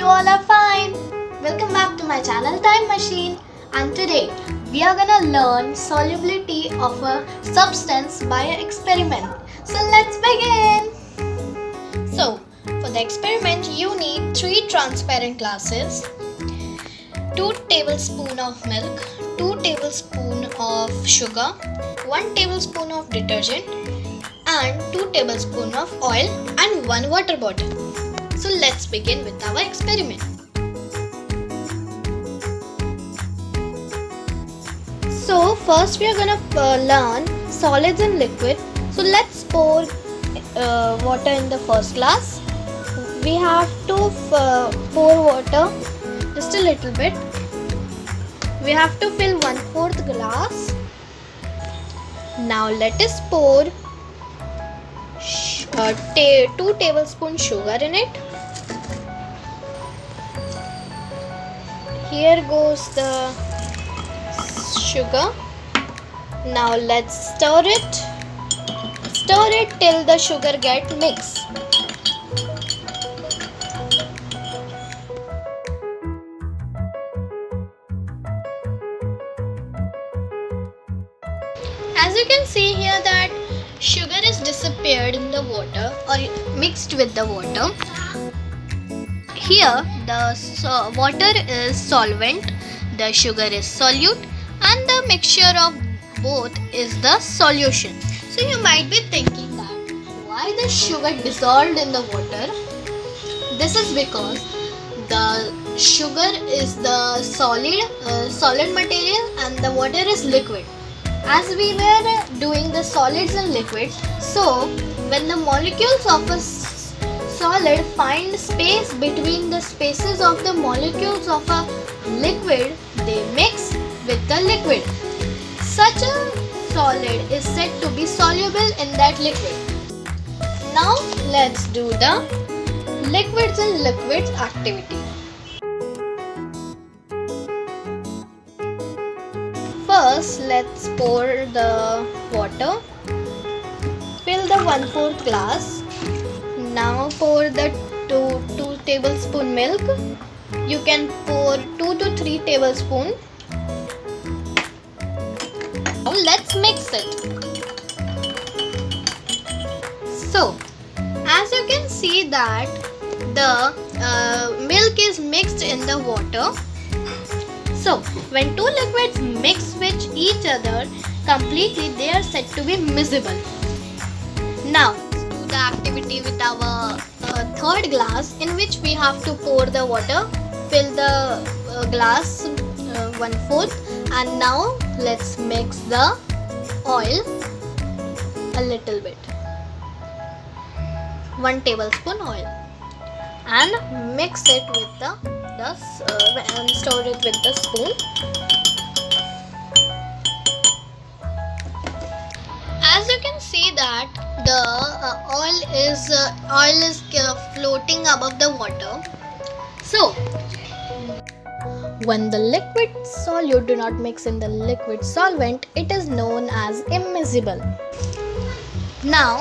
you all are fine. Welcome back to my channel Time Machine, and today we are gonna learn solubility of a substance by an experiment. So let's begin. So for the experiment you need 3 transparent glasses, 2 tablespoons of milk, 2 tablespoons of sugar, 1 tablespoon of detergent and 2 tablespoons of oil and 1 water bottle. So let's begin with our experiment. So first we are gonna learn solids and liquid. So let's pour water in the first glass. We have to pour water just a little bit. We have to fill 1/4 glass. Now let us pour 2 tablespoons sugar in it. Here goes the sugar. Now let's stir it. Stir it till the sugar gets mixed. As you can see here that sugar is disappeared in the water or mixed with the water. Here the water is solvent, the sugar is solute, and the mixture of both is the solution. So you might be thinking that why the sugar dissolved in the water? This is because the sugar is the solid material and the water is liquid. As we were doing the solids and liquids, so when the molecules of a solid find space between the spaces of the molecules of a liquid, they mix with the liquid. Such a solid is said to be soluble in that liquid. Now let's do the liquids and liquids activity. First, let's pour the water. Fill the 1/4 glass. Now pour the 2 tablespoon milk. You can pour 2 to 3 tablespoons. Now let's mix it. So, as you can see that the milk is mixed in the water. So, when 2 liquids mix with each other completely, they are said to be miscible. Now, let's do the activity with our 3rd glass, in which we have to pour the water, fill the glass 1/4, and now let's mix the oil a little bit, 1 tablespoon oil, and mix it with the and stir it with the spoon. As you can see that the oil is floating above the water. So when the liquid solute do not mix in the liquid solvent, it is known as immiscible. Now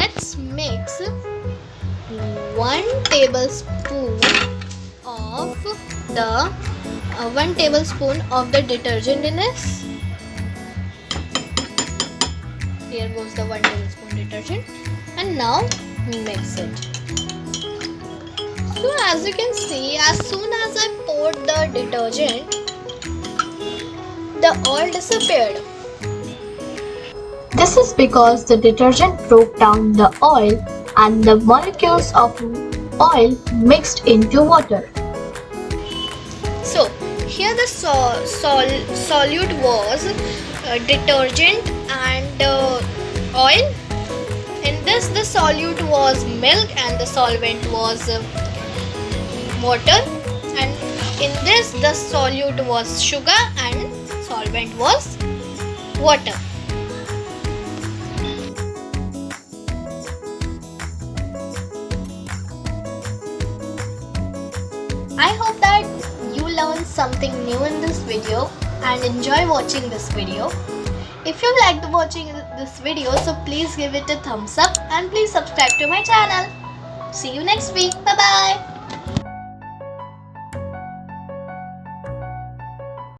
let's mix 1 tablespoon of the detergent in this. Here goes the 1 tablespoon detergent, and now mix it. So as you can see, as soon as I poured the detergent, the oil disappeared. This is because the detergent broke down the oil and the molecules of oil mixed into water. So here the solute was detergent and oil. In this the solute was milk and the solvent was water, and in this the solute was sugar and solvent was water. I hope that you learned something new in this video and enjoy watching this video. If you liked watching this video, so please give it a thumbs up and please subscribe to my channel. See you next week. Bye bye.